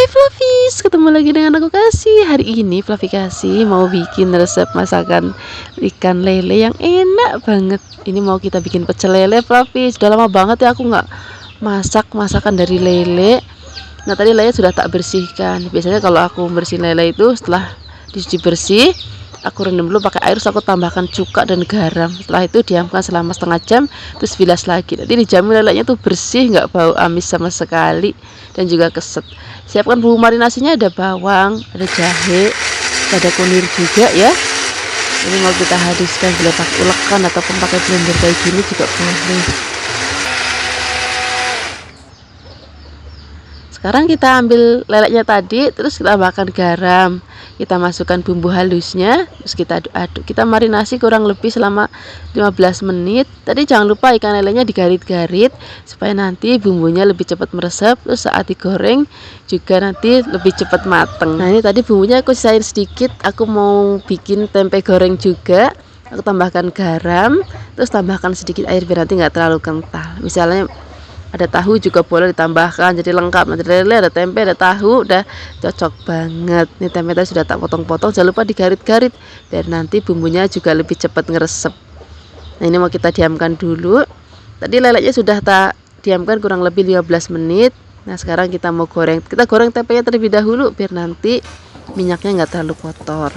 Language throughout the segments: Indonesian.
Fluffies, ketemu lagi dengan aku Kasih. Hari ini Fluffy Kasih mau bikin resep masakan ikan lele yang enak banget. Ini mau kita bikin pecel lele Fluffies. Sudah lama banget ya aku nggak masak masakan dari lele. Nah tadi lele sudah tak bersihkan. Biasanya kalau aku bersihin lele itu setelah dicuci bersih, aku rendam dulu pakai air, terus aku tambahkan cuka dan garam. Setelah itu diamkan selama setengah jam, terus bilas lagi. Nanti dijamin lelenya tuh bersih, nggak bau amis sama sekali, dan juga keset. Siapkan bumbu marinasinya, ada bawang, ada jahe, ada kunir juga ya. Ini mau kita haluskan, boleh pakai ulekan ataupun pakai blender kayak gini juga boleh. Sekarang kita ambil leleknya tadi, terus kita tambahkan garam, kita masukkan bumbu halusnya, terus kita aduk-aduk. Kita marinasi kurang lebih selama 15 menit. Tadi jangan lupa ikan lelenya digarit-garit supaya nanti bumbunya lebih cepat meresap, terus saat digoreng juga nanti lebih cepat mateng. Nah ini tadi bumbunya aku sisain sedikit, aku mau bikin tempe goreng juga. Aku tambahkan garam, terus tambahkan sedikit air biar nanti nggak terlalu kental. Misalnya ada tahu juga boleh ditambahkan, jadi lengkap. Nanti lele, ada tempe, ada tahu, udah cocok banget. Ini tempe tadi sudah tak potong-potong, jangan lupa digarit-garit biar nanti bumbunya juga lebih cepat ngeresep. Nah ini mau kita diamkan dulu. Tadi lelenya sudah tak diamkan kurang lebih 15 menit. Nah sekarang kita mau goreng. Kita goreng tempenya terlebih dahulu biar nanti minyaknya nggak terlalu kotor.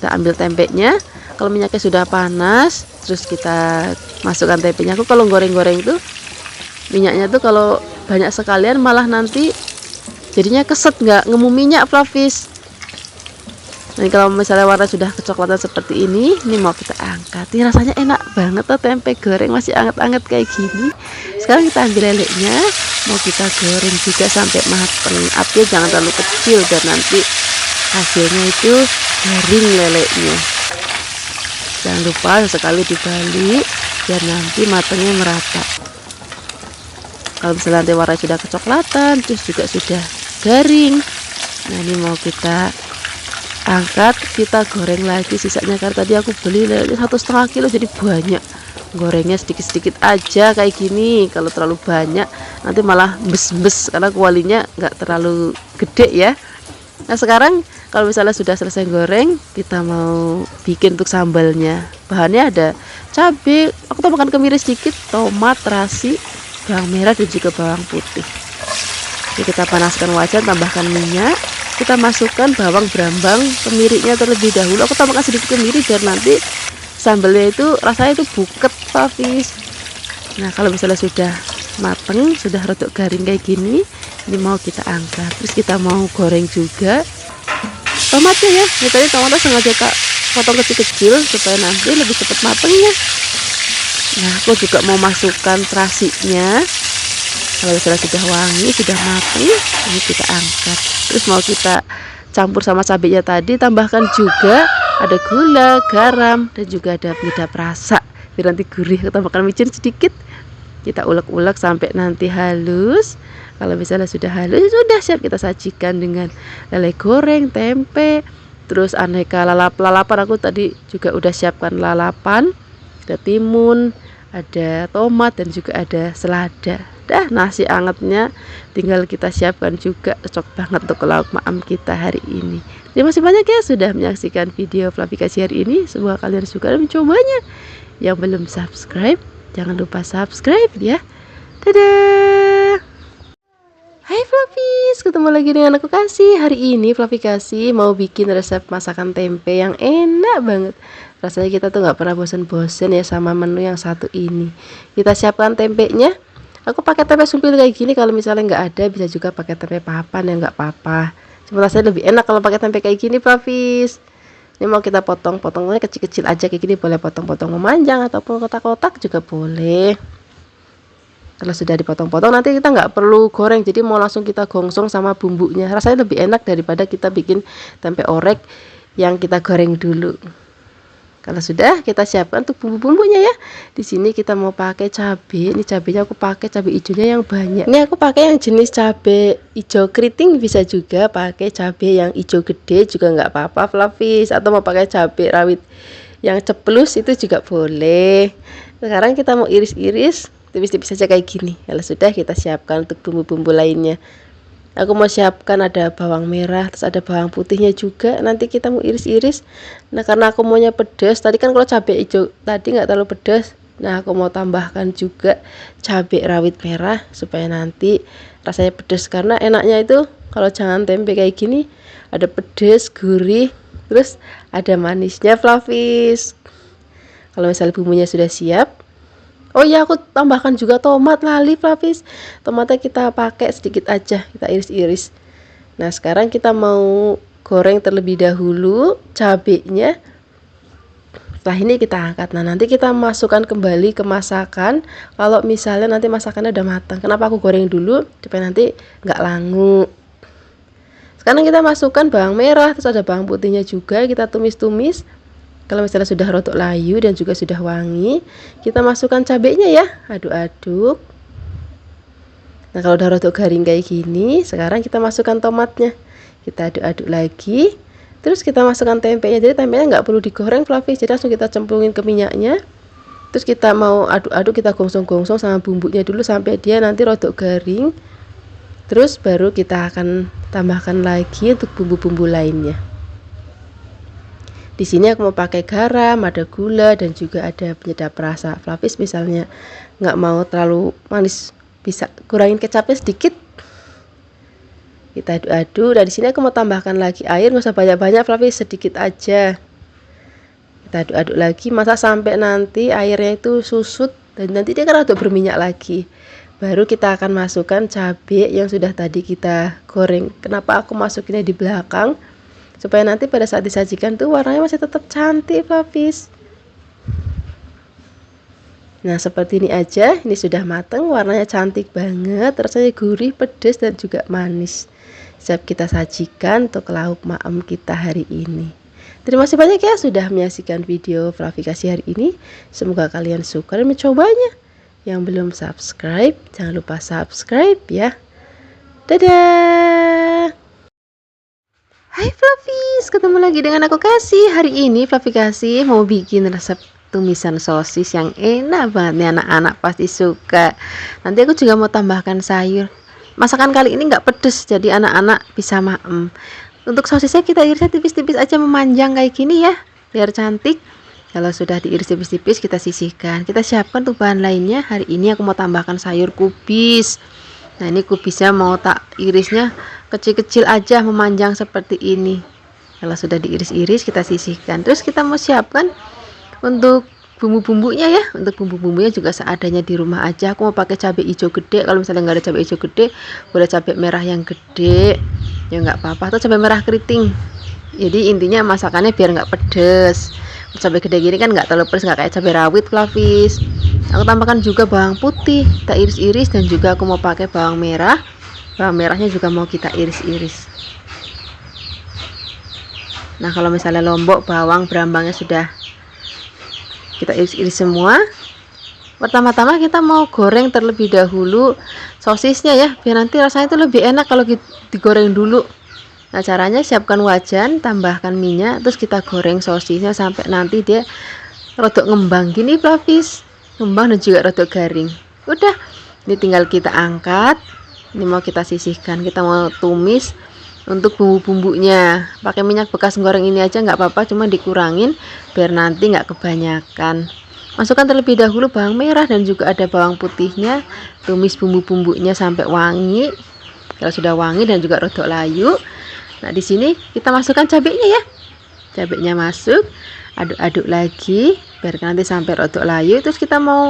Kita ambil tempenya, kalau minyaknya sudah panas, terus kita masukkan tempenya. Aku kalau goreng-goreng itu minyaknya tuh kalau banyak sekalian malah nanti jadinya keset, nggak ngemu minyak Fluffies. Nah kalau misalnya warna sudah kecoklatan seperti ini mau kita angkat. Ini rasanya enak banget tuh, tempe goreng masih anget-anget kayak gini. Sekarang kita ambil lelenya, mau kita goreng juga sampai mateng. Apinya jangan terlalu kecil biar nanti hasilnya itu garing lelenya. Jangan lupa sekali dibalik biar nanti matangnya merata. Kalau misalnya nanti warna sudah kecoklatan, terus juga sudah garing, nah ini mau kita angkat, kita goreng lagi sisanya. Karena tadi aku beli lele 1,5 kilo, jadi banyak. Gorengnya sedikit-sedikit aja kayak gini. Kalau terlalu banyak nanti malah bes-bes karena kualinya nggak terlalu gede ya. Nah sekarang kalau misalnya sudah selesai goreng, kita mau bikin untuk sambalnya. Bahannya ada cabai, aku tambahkan kemiri sedikit, tomat, terasi, bawang merah, dan juga bawang putih. Jadi kita panaskan wajan, tambahkan minyak, kita masukkan bawang brambang, kemirinya terlebih dahulu. Aku tambahkan sedikit kemiri biar nanti sambalnya itu rasanya itu buket Fluffies. Nah kalau misalnya sudah mateng, sudah rodok garing kayak gini, ini mau kita angkat. Terus kita mau goreng juga tomatnya ya. Ini tadi tomatnya sengaja tak potong kecil-kecil supaya nanti lebih cepat matengnya. Nah aku juga mau masukkan terasinya. Kalau misalnya sudah wangi, sudah matang, ini kita angkat. Terus mau kita campur sama cabenya tadi, tambahkan juga ada gula, garam, dan juga ada penyedap rasa biar nanti gurih. Kita tambahkan micin sedikit, kita ulek-ulek sampai nanti halus. Kalau misalnya sudah halus, sudah siap kita sajikan dengan lele goreng, tempe, terus aneka lalapan. Aku tadi juga udah siapkan lalapan, ada timun, ada tomat, dan juga ada selada. Dah nasi angetnya tinggal kita siapkan juga, cocok banget untuk lauk maam kita hari ini. Terima kasih banyak ya sudah menyaksikan video Fluffy Kasih hari ini. Semoga kalian suka dan mencobanya. Yang belum subscribe, jangan lupa subscribe ya. Dadah. Hai Fluffies, ketemu lagi dengan aku Kasih. Hari ini Fluffy Kasih mau bikin resep masakan tempe yang enak banget. Rasanya kita tuh nggak pernah bosan-bosan ya sama menu yang satu ini. Kita siapkan tempenya. Aku pakai tempe sumpil kayak gini. Kalau misalnya nggak ada, bisa juga pakai tempe papan ya, nggak apa-apa. Cuma rasanya lebih enak kalau pakai tempe kayak gini Fluffies. Ini mau kita potong-potongnya kecil-kecil aja kayak gini. Boleh potong-potong memanjang ataupun kotak-kotak juga boleh. Kalau sudah dipotong-potong nanti kita nggak perlu goreng, jadi mau langsung kita gongsong sama bumbunya. Rasanya lebih enak daripada kita bikin tempe orek yang kita goreng dulu. Kalau sudah, kita siapkan untuk bumbu-bumbunya ya. Di sini kita mau pakai cabai. Ini cabenya aku pakai cabai hijaunya yang banyak. Ini aku pakai yang jenis cabai hijau keriting, bisa juga pakai cabai yang hijau gede juga nggak apa-apa Fluffies. Atau mau pakai cabai rawit yang ceplus itu juga boleh. Sekarang kita mau iris-iris tipis-tipis saja kayak gini. Kalau sudah, kita siapkan untuk bumbu-bumbu lainnya. Aku mau siapkan ada bawang merah, terus ada bawang putihnya juga. Nanti kita mau iris-iris. Nah, karena aku maunya pedas, tadi kan kalau cabai hijau tadi nggak terlalu pedas. Nah, aku mau tambahkan juga cabai rawit merah supaya nanti rasanya pedas. Karena enaknya itu kalau jangan tempe kayak gini, ada pedas, gurih, terus ada manisnya, Flavis. Kalau misalnya bumbunya sudah siap, oh iya, aku tambahkan juga tomat, lali Flavis. Tomatnya kita pakai sedikit aja, kita iris-iris. Nah, sekarang kita mau goreng terlebih dahulu cabenya. Setelah ini kita angkat. Nah, nanti kita masukkan kembali ke masakan. Kalau misalnya nanti masakannya udah matang, kenapa aku goreng dulu? Supaya nanti nggak langu. Sekarang kita masukkan bawang merah, terus ada bawang putihnya juga, kita tumis-tumis. Kalau misalnya sudah rodok layu dan juga sudah wangi, kita masukkan cabenya ya, aduk-aduk. Nah, kalau udah rodok garing kayak gini, sekarang kita masukkan tomatnya, kita aduk-aduk lagi. Terus kita masukkan tempenya, jadi tempenya nggak perlu digoreng Flavis, jadi langsung kita cemplungin ke minyaknya. Terus kita mau aduk-aduk, kita gongsong-gongsong sama bumbunya dulu sampai dia nanti rodok garing. Terus baru kita akan tambahkan lagi untuk bumbu-bumbu lainnya. Di sini aku mau pakai garam, ada gula, dan juga ada penyedap rasa. Flavis misalnya nggak mau terlalu manis, bisa kurangin kecapnya sedikit. Kita aduk-aduk. Dan di sini aku mau tambahkan lagi air, nggak usah banyak-banyak Flavis, sedikit aja. Kita aduk-aduk lagi, masak sampai nanti airnya itu susut dan nanti dia kan udah berminyak lagi. Baru kita akan masukkan cabai yang sudah tadi kita goreng. Kenapa aku masukinnya di belakang? Supaya nanti pada saat disajikan tuh warnanya masih tetap cantik Flavis. Nah, seperti ini aja, ini sudah matang, warnanya cantik banget, rasanya gurih, pedas, dan juga manis. Siap kita sajikan untuk lauk maem kita hari ini. Terima kasih banyak ya sudah menyaksikan video Flavikasi hari ini. Semoga kalian suka dan mencobanya. Yang belum subscribe, jangan lupa subscribe ya. Dadah. Hai Flavis, ketemu lagi dengan aku Kasih. Hari ini Flavikasi mau bikin resep tumisan sosis yang enak banget nih, anak-anak pasti suka. Nanti aku juga mau tambahkan sayur. Masakan kali ini nggak pedes, jadi anak-anak bisa maem. Untuk sosisnya kita irisnya tipis-tipis aja, memanjang kayak gini ya, biar cantik. Kalau sudah diiris tipis-tipis kita sisihkan. Kita siapkan tuh bahan lainnya. Hari ini aku mau tambahkan sayur kubis. Nah, ini kubisnya mau tak irisnya kecil-kecil aja, memanjang seperti ini. Kalau sudah diiris-iris kita sisihkan. Terus kita mau siapkan untuk bumbu-bumbunya ya. Untuk bumbu-bumbunya juga seadanya di rumah aja. Aku mau pakai cabai hijau gede. Kalau misalnya nggak ada cabai hijau gede, boleh cabai merah yang gede, ya nggak apa-apa, atau cabai merah keriting. Jadi intinya masakannya biar nggak pedes. Cabai gede gini kan nggak terlalu pedes, nggak kayak cabai rawit Flavis. Aku tambahkan juga bawang putih, kita iris-iris, dan juga aku mau pakai bawang merah. Bawang merahnya juga mau kita iris-iris. Nah, kalau misalnya lombok, bawang, berambangnya sudah kita iris-iris semua. Pertama-tama kita mau goreng terlebih dahulu sosisnya ya, biar nanti rasanya itu lebih enak kalau digoreng dulu. Nah, caranya siapkan wajan, tambahkan minyak, terus kita goreng sosisnya sampai nanti dia rodok ngembang gini Flavis, ngembang dan juga rodok garing. Udah, ini tinggal kita angkat. Ini mau kita sisihkan, kita mau tumis. Untuk bumbu-bumbunya pakai minyak bekas goreng ini aja nggak apa-apa, cuma dikurangin biar nanti nggak kebanyakan. Masukkan terlebih dahulu bawang merah dan juga ada bawang putihnya. Tumis bumbu-bumbunya sampai wangi. Kalau sudah wangi dan juga rodok layu, nah di sini kita masukkan cabenya ya. Cabenya masuk, aduk-aduk lagi biar nanti sampai rodok layu. Terus kita mau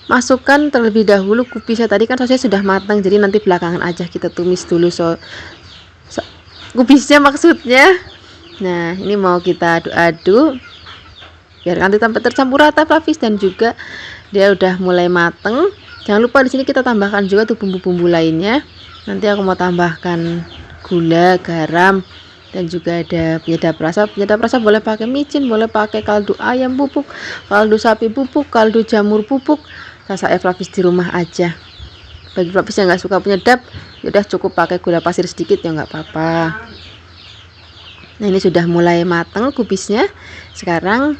masukkan terlebih dahulu kubisnya. Tadi kan sosisnya sudah matang, jadi nanti belakangan aja kita tumis dulu kubisnya maksudnya. Nah, ini mau kita aduk-aduk biar nanti sampai tercampur rata Flavis, dan juga dia udah mulai mateng. Jangan lupa di sini kita tambahkan juga tuh bumbu-bumbu lainnya. Nanti aku mau tambahkan gula, garam, dan juga ada penyedap rasa. Penyedap rasa boleh pakai micin, boleh pakai kaldu ayam bubuk, kaldu sapi bubuk, kaldu jamur bubuk. Rasa Flavis di rumah aja. Bagi Flavis yang nggak suka penyedap, udah cukup pakai gula pasir sedikit ya nggak apa-apa. Nah, ini sudah mulai matang kubisnya. Sekarang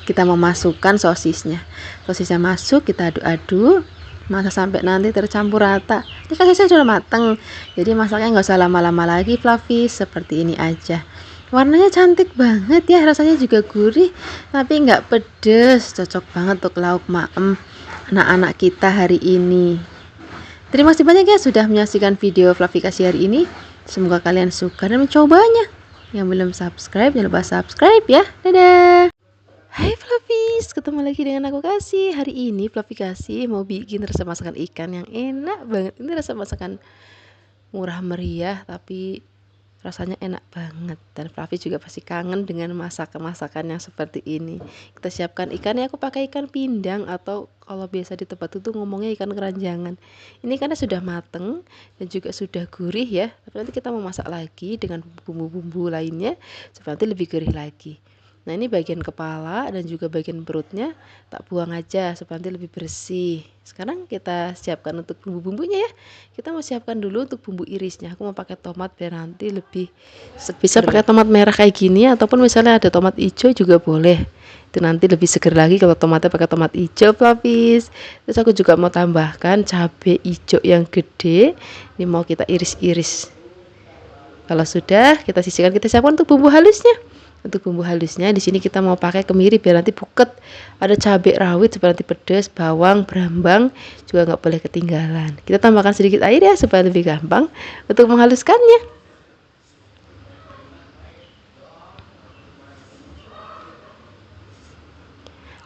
kita mau masukkan sosisnya. Sosisnya masuk, kita aduk-aduk. Masak sampai nanti tercampur rata. Ini kan saya sudah mateng, jadi masaknya nggak usah lama-lama lagi fluffy, seperti ini aja. Warnanya cantik banget ya, rasanya juga gurih tapi nggak pedes, cocok banget untuk lauk maem anak-anak kita hari ini. Terima kasih banyak ya sudah menyaksikan video fluffy hari ini. Semoga kalian suka dan mencobanya. Yang belum subscribe jangan lupa subscribe ya. Dadah. Hai Fluffies, ketemu lagi dengan aku Kasih. Hari ini Fluffy Kasih mau bikin resep masakan ikan yang enak banget. Ini resep masakan murah meriah tapi rasanya enak banget. Dan Fluffy juga pasti kangen dengan masakan yang seperti ini. Kita siapkan ikannya, aku pakai ikan pindang atau kalau biasa di tempat itu ngomongnya ikan keranjangan. Ini ikannya sudah mateng dan juga sudah gurih ya. Tapi nanti kita mau masak lagi dengan bumbu-bumbu lainnya supaya nanti lebih gurih lagi. Nah ini bagian kepala dan juga bagian perutnya tak buang aja supaya nanti lebih bersih. Sekarang kita siapkan untuk bumbu-bumbunya ya. Kita mau siapkan dulu untuk bumbu irisnya. Aku mau pakai tomat biar nanti lebih seger. Bisa pakai tomat merah kayak gini ataupun misalnya ada tomat hijau juga boleh. Itu nanti lebih seger lagi kalau tomatnya pakai tomat hijau Fluffies. Terus aku juga mau tambahkan cabai hijau yang gede. Ini mau kita iris-iris. Kalau sudah kita sisihkan, kita siapkan untuk bumbu halusnya. Untuk bumbu halusnya di sini kita mau pakai kemiri biar nanti buket. Ada cabai rawit supaya nanti pedas, bawang, brambang juga nggak boleh ketinggalan. Kita tambahkan sedikit air ya supaya lebih gampang untuk menghaluskannya.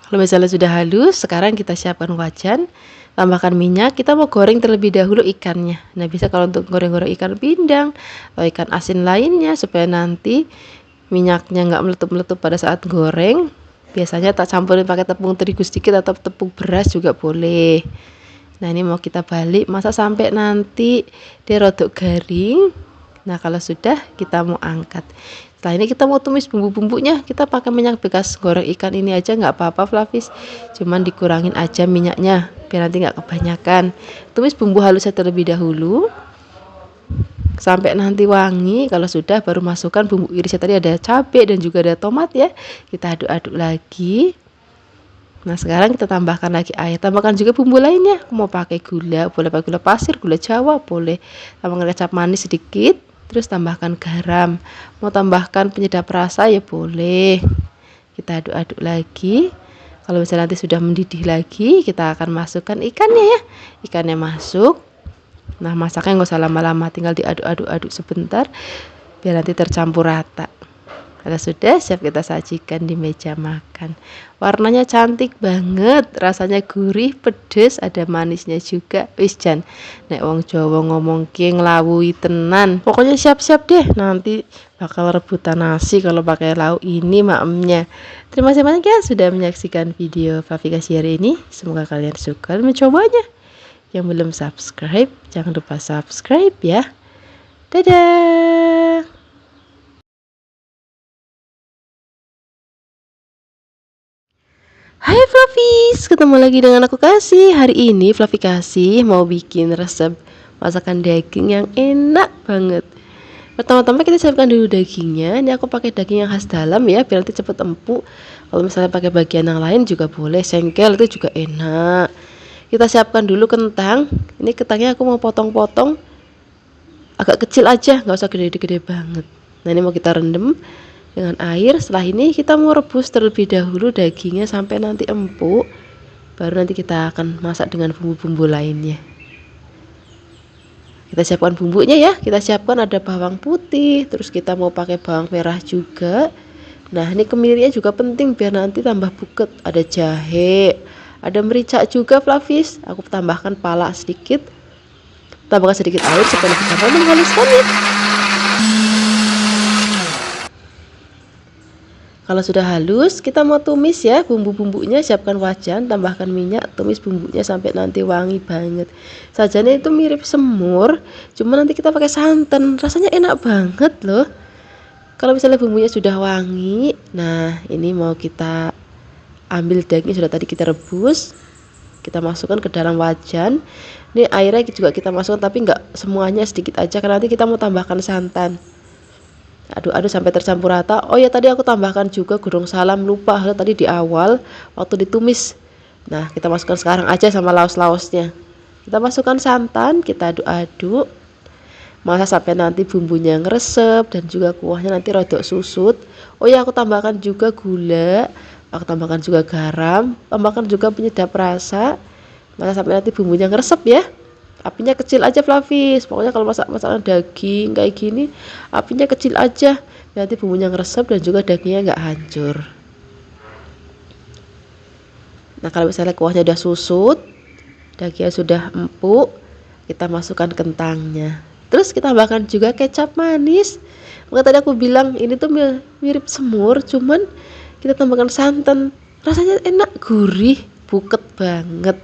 Kalau misalnya sudah halus, sekarang kita siapkan wajan. Tambahkan minyak, kita mau goreng terlebih dahulu ikannya. Nah bisa kalau untuk goreng-goreng ikan pindang atau ikan asin lainnya supaya nanti minyaknya nggak meletup-meletup pada saat goreng. Biasanya tak campurin pakai tepung terigu sedikit atau tepung beras juga boleh. Nah ini mau kita balik, masak sampai nanti dia rodok garing. Nah kalau sudah kita mau angkat. Setelah ini kita mau tumis bumbu-bumbunya. Kita pakai minyak bekas goreng ikan ini aja nggak apa-apa Fluffies, cuman dikurangin aja minyaknya biar nanti nggak kebanyakan. Tumis bumbu halusnya terlebih dahulu sampai nanti wangi. Kalau sudah baru masukkan bumbu irisnya, tadi ada cabai dan juga ada tomat ya. Kita aduk-aduk lagi. Nah sekarang kita tambahkan lagi air, tambahkan juga bumbu lainnya. Mau pakai gula, boleh pakai gula pasir, gula jawa boleh, tambahkan kecap manis sedikit, terus tambahkan garam. Mau tambahkan penyedap rasa ya boleh. Kita aduk-aduk lagi. Kalau misalnya nanti sudah mendidih lagi, kita akan masukkan ikannya ya. Ikannya masuk. Nah masaknya nggak usah lama-lama, tinggal diaduk-aduk sebentar biar nanti tercampur rata. Kalau sudah siap kita sajikan di meja makan. Warnanya cantik banget, rasanya gurih, pedes, ada manisnya juga. Wis jan nek wong Jawa ngomong ki nglawuhi tenan. Pokoknya siap-siap deh, nanti bakal rebutan nasi kalau pakai lauk ini maemnya. Terima kasih banyak ya sudah menyaksikan video Fluffy Kasih hari ini. Semoga kalian suka dan mencobanya. Yang belum subscribe, jangan lupa subscribe ya. Dadah. Hai Fluffies, ketemu lagi dengan aku Kasih. Hari ini Fluffy Kasih mau bikin resep masakan daging yang enak banget. Pertama-tama kita siapkan dulu dagingnya. Ini aku pakai daging yang khas dalam ya, biar nanti cepet empuk. Kalau misalnya pakai bagian yang lain juga boleh, sengkel itu juga enak. Kita siapkan dulu kentang. Ini kentangnya aku mau potong-potong agak kecil aja, nggak usah gede-gede banget. Nah ini mau kita rendam dengan air. Setelah ini kita mau rebus terlebih dahulu dagingnya sampai nanti empuk. Baru nanti kita akan masak dengan bumbu-bumbu lainnya. Kita siapkan bumbunya ya. Kita siapkan ada bawang putih, terus kita mau pakai bawang merah juga. Nah ini kemirinya juga penting biar nanti tambah buket. Ada jahe, ada merica juga Fluffies. Aku tambahkan pala sedikit. Tambahkan sedikit air supaya lebih gampang menghaluskannya. Kalau sudah halus, kita mau tumis ya bumbu-bumbunya. Siapkan wajan, tambahkan minyak, tumis bumbunya sampai nanti wangi banget. Sajiannya itu mirip semur, cuma nanti kita pakai santan. Rasanya enak banget loh. Kalau misalnya bumbunya sudah wangi, nah ini mau kita ambil daging sudah tadi kita rebus. Kita masukkan ke dalam wajan. Ini airnya juga kita masukkan tapi nggak semuanya, sedikit aja karena nanti kita mau tambahkan santan. Aduk-aduk sampai tercampur rata. Oh ya tadi aku tambahkan juga gurung salam, lupa tadi di awal waktu ditumis. Nah kita masukkan sekarang aja sama laos-laosnya. Kita masukkan santan, kita aduk-aduk. Masak sampai nanti bumbunya ngeresep dan juga kuahnya nanti rodok susut. Oh ya, aku tambahkan juga gula, aku tambahkan juga garam, tambahkan juga penyedap rasa. Masak sampai nanti bumbunya ngeresep ya. Apinya kecil aja Flavis. Pokoknya kalau masakan daging kayak gini, apinya kecil aja. Nanti bumbunya ngeresep dan juga dagingnya nggak hancur. Nah, kalau misalnya kuahnya udah susut, dagingnya sudah empuk, kita masukkan kentangnya. Terus kita tambahkan juga kecap manis. Maka tadi aku bilang ini tuh mirip semur, cuman kita tambahkan santan. Rasanya enak, gurih, buket banget.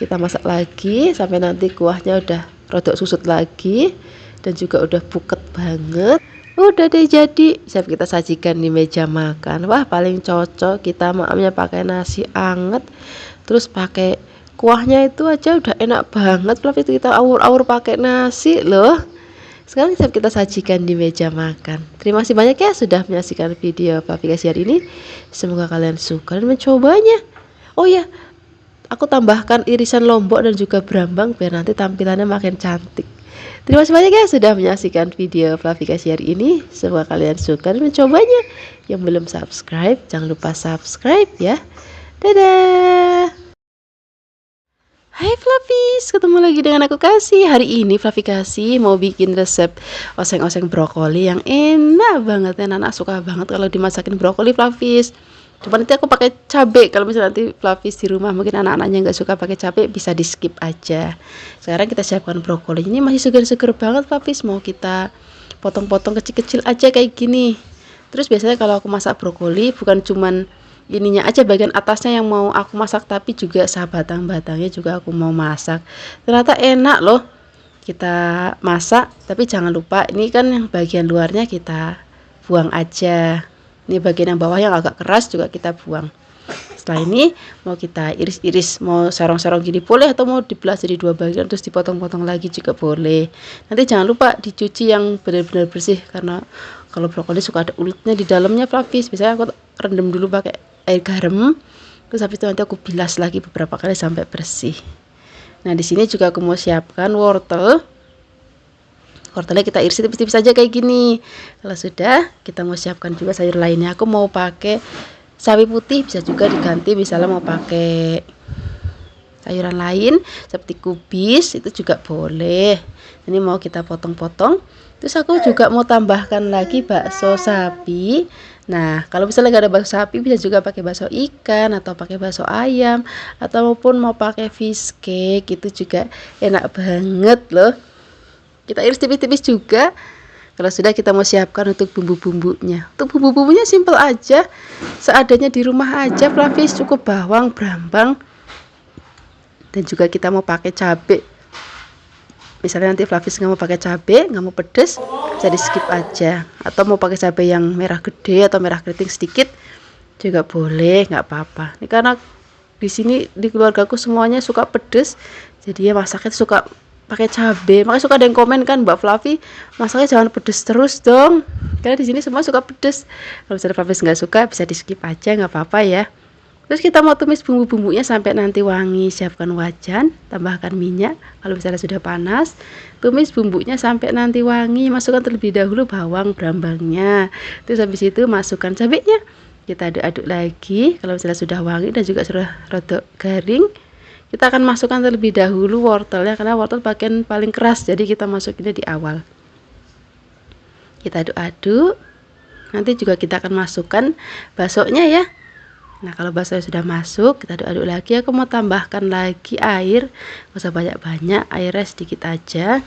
Kita masak lagi sampai nanti kuahnya udah rodok susut lagi dan juga udah buket banget. Udah deh jadi, siap kita sajikan di meja makan. Wah, paling cocok kita maamnya pakai nasi anget, terus pakai kuahnya itu aja udah enak banget. Flavis kita awur-awur pakai nasi loh. Sekarang siap kita sajikan di meja makan. Terima kasih banyak ya sudah menyaksikan video Flavis hari ini. Semoga kalian suka dan mencobanya. Oh ya, aku tambahkan irisan lombok dan juga brambang biar nanti tampilannya makin cantik. Terima kasih banyak ya sudah menyaksikan video Flavis hari ini. Semoga kalian suka dan mencobanya. Yang belum subscribe, jangan lupa subscribe ya. Dadah. Hai Flavis, ketemu lagi dengan aku Kasih. Hari ini Flavis Kasih mau bikin resep oseng-oseng brokoli yang enak banget. Anak-anak suka banget kalau dimasakin brokoli Flavis. Coba nanti aku pakai cabai. Kalau misalnya nanti Flavis di rumah mungkin anak-anaknya nggak suka pakai cabai, bisa di skip aja. Sekarang kita siapkan brokoli. Ini masih segar-segar banget Flavis. Mau kita potong-potong kecil-kecil aja kayak gini. Terus biasanya kalau aku masak brokoli bukan cuman ininya aja, bagian atasnya yang mau aku masak, tapi juga batang-batangnya juga aku mau masak. Ternyata enak loh kita masak, tapi jangan lupa ini kan yang bagian luarnya kita buang aja. Ini bagian yang bawah yang agak keras juga kita buang. Setelah ini mau kita iris-iris, mau sarong-sarong gini boleh, atau mau dibelah jadi dua bagian terus dipotong-potong lagi juga boleh. Nanti jangan lupa dicuci yang benar-benar bersih, karena kalau brokoli suka ada ulitnya di dalamnya Flavis. Biasanya aku rendam dulu pakai air garam, terus habis itu nanti aku bilas lagi beberapa kali sampai bersih. Nah, di sini juga aku mau siapkan wortel. Wortelnya kita iris tipis-tipis saja kayak gini. Kalau sudah, kita mau siapkan juga sayur lainnya. Aku mau pakai sawi putih, bisa juga diganti misalnya mau pakai sayuran lain seperti kubis, itu juga boleh. Ini mau kita potong-potong. Terus aku juga mau tambahkan lagi bakso sapi. Nah, kalau misalnya nggak ada bakso sapi, bisa juga pakai bakso ikan atau pakai bakso ayam, ataupun mau pakai fish cake, itu juga enak banget loh. Kita iris tipis-tipis juga. Kalau sudah, kita mau siapkan untuk bumbu-bumbunya. Untuk bumbu-bumbunya simple aja, seadanya di rumah aja Flavis. Cukup bawang, brambang, dan juga kita mau pakai cabai. Misalnya nanti Flavis nggak mau pakai cabai, nggak mau pedes, bisa di skip aja. Atau mau pakai cabai yang merah gede atau merah keriting sedikit juga boleh, nggak apa-apa. Ini karena di sini di keluargaku semuanya suka pedes, jadi ya masaknya suka pakai cabai. Makanya suka ada yang komen kan, Mbak Flavi masaknya jangan pedes terus dong, karena di sini semua suka pedes. Kalau misalnya Flavis nggak suka, bisa di skip aja, nggak apa-apa ya. Terus kita mau tumis bumbu-bumbunya sampai nanti wangi. Siapkan wajan, tambahkan minyak. Kalau misalnya sudah panas, tumis bumbunya sampai nanti wangi. Masukkan terlebih dahulu bawang brambangnya. Terus habis itu masukkan cabenya. Kita aduk-aduk lagi. Kalau misalnya sudah wangi dan juga sudah rada garing, kita akan masukkan terlebih dahulu wortelnya, karena wortel bagian paling keras, jadi kita masukinnya di awal. Kita aduk-aduk. Nanti juga kita akan masukkan baksonya ya. Nah, kalau baksonya sudah masuk, kita aduk-aduk lagi. Aku mau tambahkan lagi air, nggak usah banyak-banyak, airnya sedikit aja.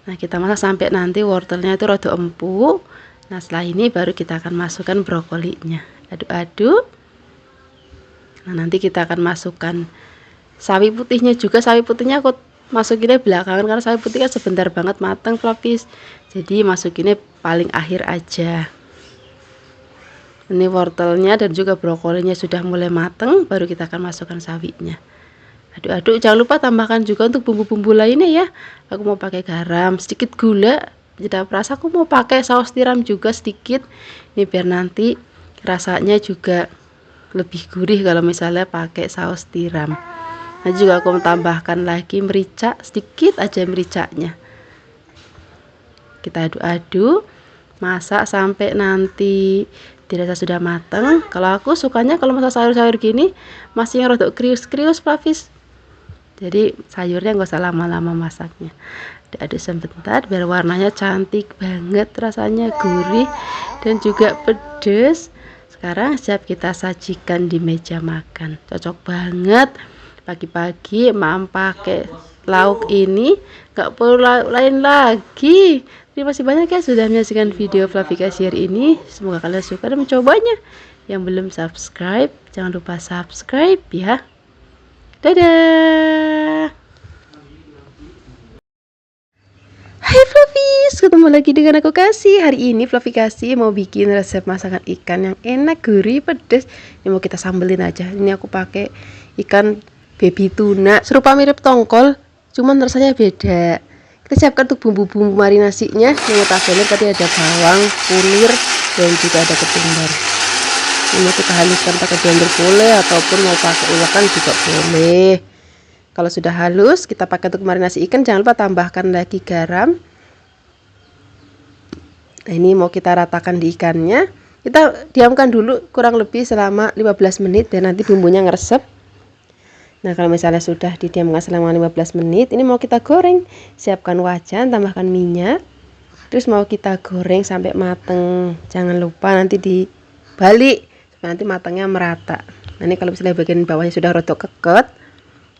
Nah, kita masak sampai nanti wortelnya itu rada empuk. Nah, setelah ini baru kita akan masukkan brokolinya. Aduk-aduk. Nah, nanti kita akan masukkan sawi putihnya juga. Sawi putihnya aku masukinnya belakangan, karena sawi putih kan sebentar banget matang Flavis. Jadi masukinnya paling akhir aja. Ini wortelnya dan juga brokolinya sudah mulai matang, baru kita akan masukkan sawinya. Aduk-aduk. Jangan lupa tambahkan juga untuk bumbu-bumbu lainnya ya. Aku mau pakai garam, sedikit gula, penyedap rasa. Aku mau pakai saus tiram juga sedikit. Ini biar nanti rasanya juga lebih gurih kalau misalnya pakai saus tiram. Nanti juga aku tambahkan lagi merica, sedikit aja mericanya. Kita aduk-aduk, masak sampai nanti dirasa sudah matang. Kalau aku sukanya kalau masak sayur-sayur gini masih yang rodok krius-krius Flavis. Jadi sayurnya nggak usah lama-lama masaknya. Diaduk sebentar biar warnanya cantik banget, rasanya gurih dan juga pedas. Sekarang siap kita sajikan di meja makan. Cocok banget pagi-pagi mam pakai lauk ini, gak perlu lauk lain lagi. Terima kasih banyak ya sudah menyaksikan video Fluffy Kasih hari ini. Semoga kalian suka dan mencobanya. Yang belum subscribe, jangan lupa subscribe ya. Dadah. Hai Fluffies, ketemu lagi dengan aku Kasih. Hari ini Fluffy Kasih mau bikin resep masakan ikan yang enak, gurih, pedas. Ini mau kita sambelin aja. Ini aku pakai ikan baby tuna, serupa mirip tongkol, cuman rasanya beda. Kita siapkan untuk bumbu-bumbu marinasinya. Yang notabene tadi ada bawang, kunir, dan juga ada ketumbar. Ini mau kita haluskan pakai blender boleh, ataupun mau pakai ulekan juga boleh. Kalau sudah halus, kita pakai untuk marinasi ikan. Jangan lupa tambahkan lagi garam. Nah, ini mau kita ratakan di ikannya. Kita diamkan dulu kurang lebih selama 15 menit dan nanti bumbunya ngeresep. Nah, kalau misalnya sudah didiamkan selama 15 menit, ini mau kita goreng. Siapkan wajan, tambahkan minyak. Terus mau kita goreng sampai mateng. Jangan lupa nanti dibalik supaya nanti matangnya merata. Nah, ini kalau misalnya bagian bawahnya sudah rodok keket,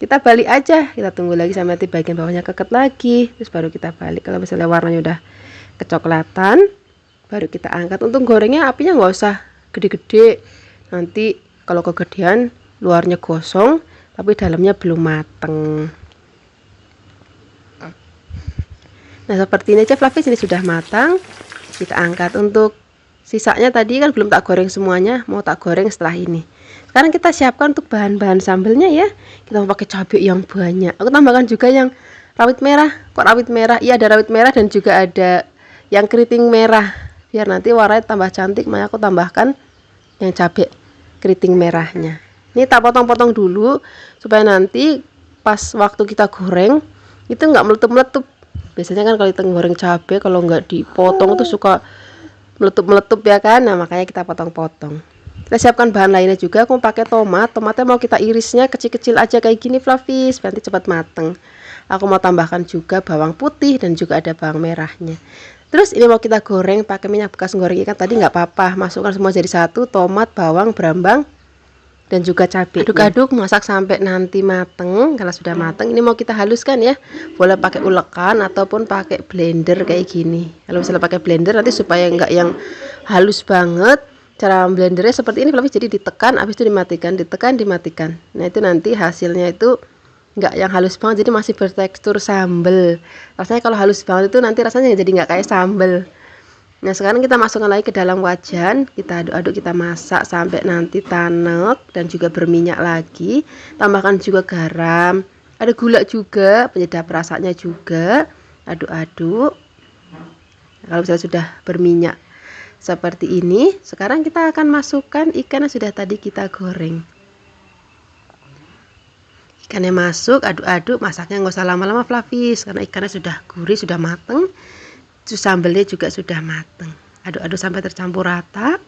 kita balik aja. Kita tunggu lagi sampai nanti bagian bawahnya keket lagi. Terus baru kita balik. Kalau misalnya warnanya udah kecoklatan, baru kita angkat. Untuk gorengnya apinya nggak usah gede-gede. Nanti kalau kegedean luarnya gosong tapi dalamnya belum mateng. Nah, seperti ini aja Fluffy, ini sudah matang. Kita angkat. Untuk sisanya tadi kan belum tak goreng semuanya, mau tak goreng setelah ini. Sekarang kita siapkan untuk bahan-bahan sambelnya ya. Kita mau pakai cabai yang banyak. Aku tambahkan juga yang rawit merah. Kok rawit merah? Iya, ada rawit merah dan juga ada yang keriting merah. Biar nanti warnanya tambah cantik, makanya aku tambahkan yang cabai keriting merahnya. Ini tak potong-potong dulu supaya nanti pas waktu kita goreng itu nggak meletup-meletup. Biasanya kan kalau kita goreng cabai kalau nggak dipotong itu suka meletup-meletup ya kan. Nah, makanya kita potong-potong. Kita siapkan bahan lainnya juga. Aku mau pakai tomat. Tomatnya mau kita irisnya kecil-kecil aja kayak gini Fluffy, nanti cepat mateng. Aku mau tambahkan juga bawang putih dan juga ada bawang merahnya. Terus ini mau kita goreng pakai minyak bekas goreng ikan tadi nggak apa-apa. Masukkan semua jadi satu, tomat, bawang, berambang, dan juga cabai. Aduk-aduk, masak sampai nanti mateng. Kalau sudah mateng, ini mau kita haluskan ya. Boleh pakai ulekan ataupun pakai blender kayak gini. Kalau misalnya pakai blender nanti supaya enggak yang halus banget. Cara blendernya seperti ini, jadi ditekan, habis itu dimatikan, ditekan, dimatikan. Nah, itu nanti hasilnya itu enggak yang halus banget, jadi masih bertekstur sambal. Rasanya kalau halus banget itu nanti rasanya jadi enggak kayak sambal. Nah, sekarang kita masukkan lagi ke dalam wajan. Kita aduk-aduk, kita masak sampai nanti tanek dan juga berminyak lagi. Tambahkan juga garam, ada gula juga, penyedap rasanya juga. Aduk-aduk. Nah, kalau misalnya sudah berminyak seperti ini, sekarang kita akan masukkan ikan yang sudah tadi kita goreng. Ikannya masuk, aduk-aduk, masaknya nggak usah lama-lama Fluffy, karena ikannya sudah gurih, sudah mateng. Terus sambelnya juga sudah mateng. Aduk-aduk sampai tercampur rata.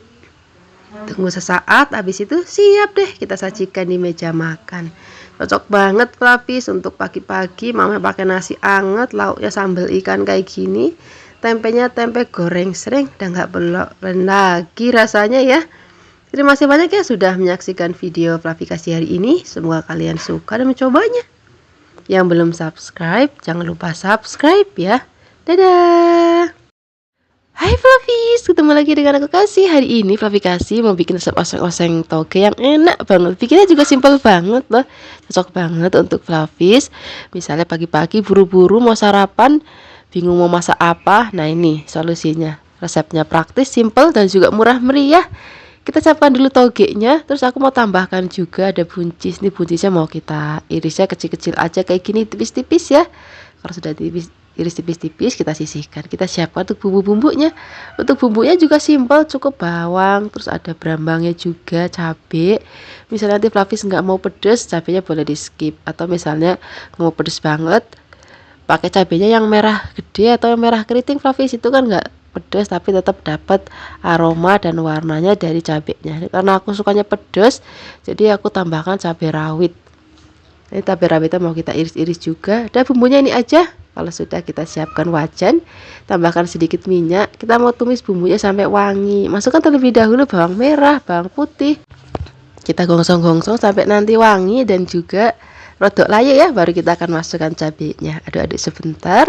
Tunggu sesaat, habis itu siap deh kita sajikan di meja makan. Cocok banget Fluffy untuk pagi-pagi. Mama pakai nasi anget, lauknya sambal ikan kayak gini. Tempenya tempe goreng sering, dan nggak perlu lagi rasanya ya. Terima kasih banyak ya sudah menyaksikan video Fluffy Kasih hari ini. Semoga kalian suka dan mencobanya. Yang belum subscribe, jangan lupa subscribe ya. Dadah. Hai Fluffies, ketemu lagi dengan aku Kasih. Hari ini Fluffy Kasih mau bikin resep oseng-oseng toge yang enak banget. Bikinnya juga simple banget loh. Cocok banget untuk Fluffies. Misalnya pagi-pagi buru-buru mau sarapan, bingung mau masak apa. Nah, ini solusinya. Resepnya praktis, simple dan juga murah meriah. Kita siapkan dulu togenya. Terus aku mau tambahkan juga ada buncis. Ini buncisnya mau kita irisnya kecil-kecil aja kayak gini, tipis-tipis ya. Kalau sudah tipis iris tipis-tipis, kita sisihkan. Kita siapkan untuk bumbu-bumbunya. Untuk bumbunya juga simpel, cukup bawang, terus ada brambangnya juga, cabai. Misalnya nanti Flavis nggak mau pedas, cabenya boleh di skip. Atau misalnya mau pedas banget, pakai cabenya yang merah gede atau yang merah keriting Flavis, itu kan nggak pedas tapi tetap dapat aroma dan warnanya dari cabenya. Karena aku sukanya pedas, jadi aku tambahkan cabai rawit. Ini cabai rawitnya mau kita iris-iris juga. Dan bumbunya ini aja. Kalau sudah, kita siapkan wajan, tambahkan sedikit minyak. Kita mau tumis bumbunya sampai wangi. Masukkan terlebih dahulu bawang merah, bawang putih. Kita gongsong-gongsong sampai nanti wangi dan juga rodok layu ya. Baru kita akan masukkan cabenya. Aduk-aduk sebentar.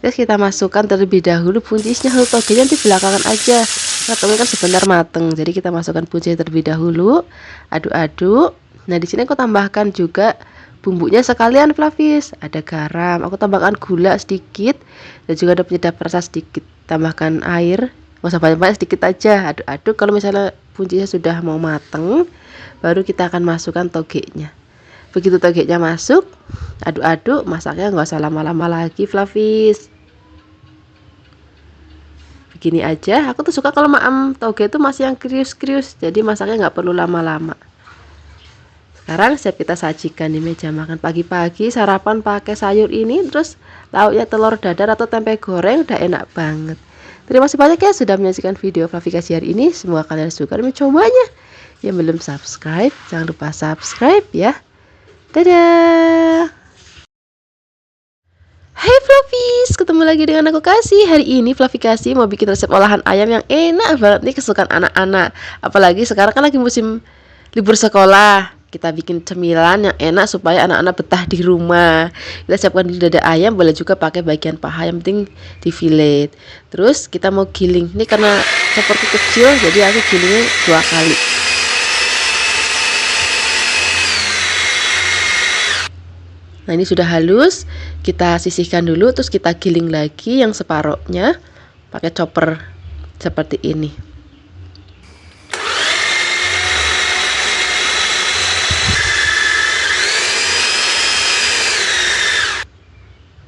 Terus kita masukkan terlebih dahulu buncisnya. Togenya nanti belakangan aja. Togenya kan sebentar mateng. Jadi kita masukkan buncisnya terlebih dahulu. Aduk-aduk. Nah, di sini aku tambahkan juga bumbunya sekalian Flavis. Ada garam, aku tambahkan gula sedikit dan juga ada penyedap rasa sedikit. Tambahkan air, nggak usah banyak-banyak, sedikit aja. Aduk-aduk. Kalau misalnya buncisnya sudah mau mateng, baru kita akan masukkan togenya. Begitu togenya masuk, aduk-aduk, masaknya nggak usah lama-lama lagi Flavis. Begini aja. Aku tuh suka kalau maam toge itu masih yang krius-krius, jadi masaknya nggak perlu lama-lama. Sekarang siap kita sajikan di meja makan. Pagi-pagi sarapan pakai sayur ini, terus lauknya telur dadar atau tempe goreng, udah enak banget. Terima kasih banyak ya sudah menyaksikan video Flavi kasih hari ini. Semoga kalian suka dan mencobanya. Yang belum subscribe, jangan lupa subscribe ya. Dadah. Hai Flavis, ketemu lagi dengan aku Kasih. Hari ini Flavi Kasih mau bikin resep olahan ayam yang enak banget nih, kesukaan anak-anak. Apalagi sekarang kan lagi musim libur sekolah. Kita bikin cemilan yang enak supaya anak-anak betah di rumah. Kita siapkan dulu dada ayam, boleh juga pakai bagian paha, yang penting di fillet. Terus kita mau giling. Ini karena seperti kecil, jadi aku gilingnya 2 kali. Nah, ini sudah halus. Kita sisihkan dulu, terus kita giling lagi yang separohnya pakai chopper seperti ini.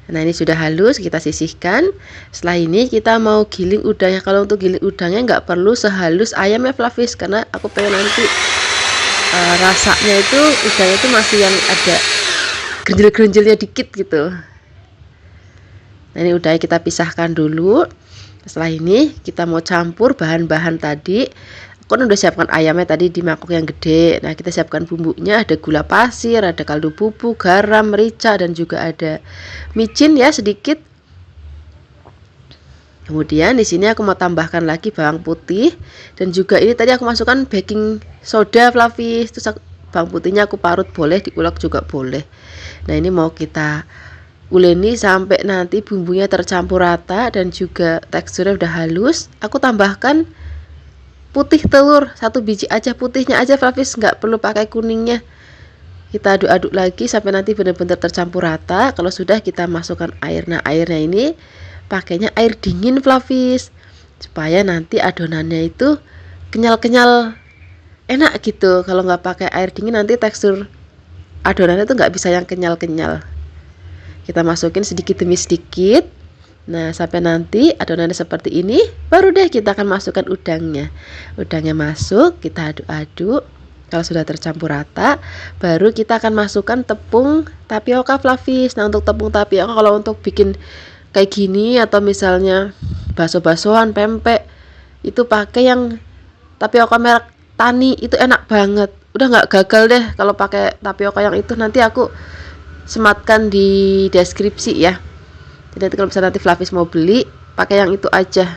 Nah, ini sudah halus, kita sisihkan. Setelah ini kita mau giling udangnya. Kalau untuk giling udangnya nggak perlu sehalus ayam ya Flavis, karena aku pengen nanti rasanya itu udangnya itu masih yang ada gerinjil-gerinjilnya dikit gitu. Nah, ini udangnya kita pisahkan dulu. Setelah ini kita mau campur bahan-bahan tadi. Aku kan udah siapkan ayamnya tadi di mangkok yang gede. Nah, kita siapkan bumbunya, ada gula pasir, ada kaldu bubuk, garam, merica, dan juga ada micin ya sedikit. Kemudian di sini aku mau tambahkan lagi bawang putih, dan juga ini tadi aku masukkan baking soda Flavis. Terus bawang putihnya aku parut, boleh diulek juga boleh. Nah, ini mau kita uleni sampai nanti bumbunya tercampur rata dan juga teksturnya udah halus. Aku tambahkan putih telur 1 biji aja, putihnya aja Flavis, nggak perlu pakai kuningnya. Kita aduk-aduk lagi sampai nanti benar-benar tercampur rata. Kalau sudah, kita masukkan air. Nah, airnya ini pakainya air dingin Flavis, supaya nanti adonannya itu kenyal-kenyal enak gitu. Kalau nggak pakai air dingin, nanti tekstur adonannya itu nggak bisa yang kenyal-kenyal. Kita masukin sedikit demi sedikit. Nah, sampai nanti adonannya seperti ini, baru deh kita akan masukkan udangnya. Udangnya masuk, kita aduk-aduk. Kalau sudah tercampur rata, baru kita akan masukkan tepung tapioka Flavis. Nah, untuk tepung tapioka, kalau untuk bikin kayak gini atau misalnya bakso-baksoan, pempek, itu pakai yang tapioka merek Tani, itu enak banget. Udah nggak gagal deh kalau pakai tapioka yang itu. Nanti aku sematkan di deskripsi ya. Jadi kalau misalnya nanti Flavis mau beli, pakai yang itu aja.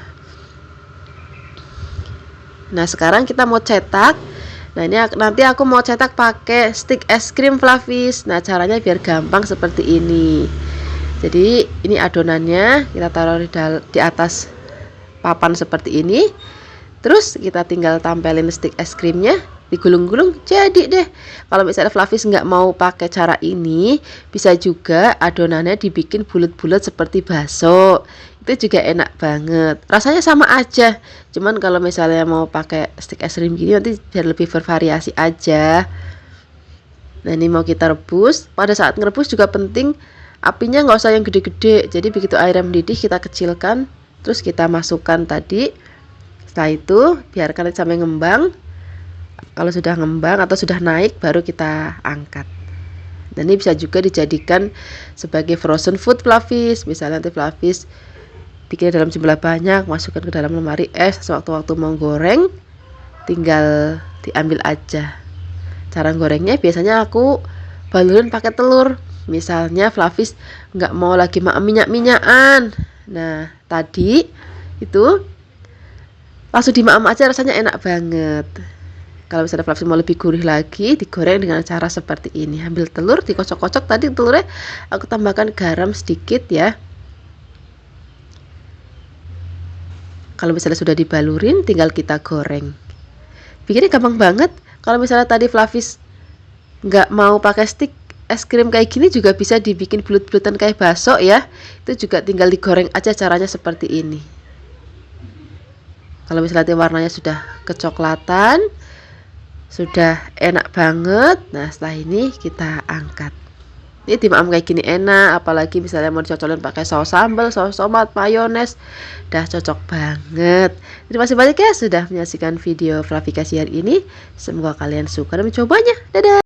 Nah, sekarang kita mau cetak. Nah, ini nanti aku mau cetak pakai stick es krim Flavis. Nah, caranya biar gampang seperti ini. Jadi ini adonannya kita taruh di atas papan seperti ini. Terus kita tinggal tampilin stick es krimnya, digulung-gulung, jadi deh. Kalau misalnya Flavis nggak mau pakai cara ini, bisa juga adonannya dibikin bulat-bulat seperti bakso. Itu juga enak banget. Rasanya sama aja. Cuman kalau misalnya mau pakai stick es krim gini, nanti biar lebih bervariasi aja. Nah, ini mau kita rebus. Pada saat ngerebus juga penting apinya nggak usah yang gede-gede, jadi begitu airnya mendidih kita kecilkan, terus kita masukkan tadi. Setelah itu biarkan sampai ngembang. Kalau sudah ngembang atau sudah naik baru kita angkat. Dan ini bisa juga dijadikan sebagai frozen food Flavis. Misalnya nanti Flavis bikin dalam jumlah banyak, masukkan ke dalam lemari es, sewaktu-waktu mau goreng tinggal diambil aja. Cara gorengnya biasanya aku balurin pakai telur. Misalnya Flavis nggak mau lagi minyak-minyakan, nah tadi itu langsung dimaam aja, rasanya enak banget. Kalau misalnya Flavis mau lebih gurih lagi, digoreng dengan cara seperti ini. Ambil telur, dikocok-kocok. Tadi telurnya aku tambahkan garam sedikit ya. Kalau misalnya sudah dibalurin, tinggal kita goreng. Bikinnya gampang banget. Kalau misalnya tadi Flavis nggak mau pakai stick, es krim kayak gini juga bisa dibikin bulut-bulutan kayak bakso ya. Itu juga tinggal digoreng aja, caranya seperti ini. Kalau misalnya warnanya sudah kecoklatan, sudah enak banget. Nah setelah ini kita angkat. Ini dimaam kayak gini enak, apalagi misalnya mau dicocolin pakai saus sambal, saus tomat, mayones, udah cocok banget. Terima kasih banyak ya sudah menyaksikan video Flavikasi hari ini. Semoga kalian suka dan mencobanya. Dadah.